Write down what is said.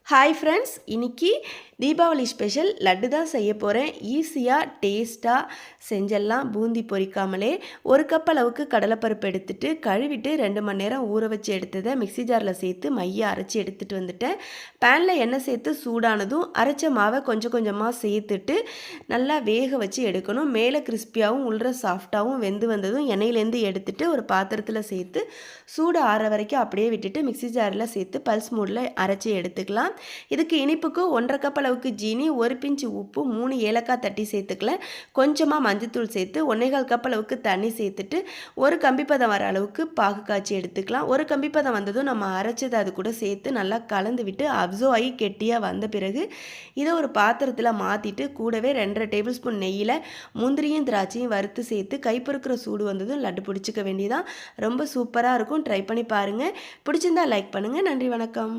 Hi friends, இன்னைக்கு Deepavali special laddu தான் செய்ய போகிறேன். ஈஸியாக டேஸ்ட்டாக செஞ்சிடலாம். பூந்தி பொரிக்காமலே 1 கப் அளவுக்கு கடலைப்பருப்பு எடுத்துட்டு கழுவிட்டு 2 மணி நேரம் ஊற வச்சு எடுத்ததை மிக்ஸி ஜாரில் சேர்த்து மைய அரைச்சி எடுத்துகிட்டு வந்துட்டேன். பேனில் எண்ணெய் சேர்த்து சூடானதும் அரைச்ச மாவை கொஞ்சம் கொஞ்சமாக சேர்த்துட்டு நல்லா வேக வச்சு எடுக்கணும். மேலே கிறிஸ்பியாகவும் உள்ள சாஃப்டாகவும் வெந்து வந்ததும் எண்ணெயிலேருந்து எடுத்துட்டு ஒரு பாத்திரத்தில் சேர்த்து சூடு ஆற வரைக்கும் அப்படியே விட்டுட்டு மிக்ஸி ஜாரில் சேர்த்து பல்ஸ் மூடில் அரைச்சி எடுத்துக்கலாம். இதுக்கு இனிப்புக்கு 1.5 கப் அளவுக்கு ஜீனி, 1 பிஞ்ச் உப்பு, 3 ஏலக்காய் தட்டி சேர்த்துக்கல, கொஞ்சமாக மஞ்சத்தூள் சேர்த்து 1.25 கப் அளவுக்கு தண்ணி சேர்த்துட்டு ஒரு கம்பிப்பதம் வர அளவுக்கு பாகு காய்ச்சி எடுத்துக்கலாம். ஒரு கம்பிப்பதம் வந்ததும் நம்ம அரைச்சதை அது கூட சேர்த்து நல்லா கலந்து விட்டு அப்சர்வ் ஆகி கெட்டியாக வந்த பிறகு இதை ஒரு பாத்திரத்தில் மாற்றிட்டு கூடவே 2.5 டேபிள் ஸ்பூன் நெய்யில் முந்திரியும் திராட்சையும் வறுத்து சேர்த்து கைப்பொறுக்கிற சூடு வந்ததும் லட்டு பிடிச்சிக்க வேண்டியதான். ரொம்ப சூப்பராக இருக்கும். ட்ரை பண்ணி பாருங்கள். பிடிச்சிருந்தா லைக் பண்ணுங்கள். நன்றி, வணக்கம்.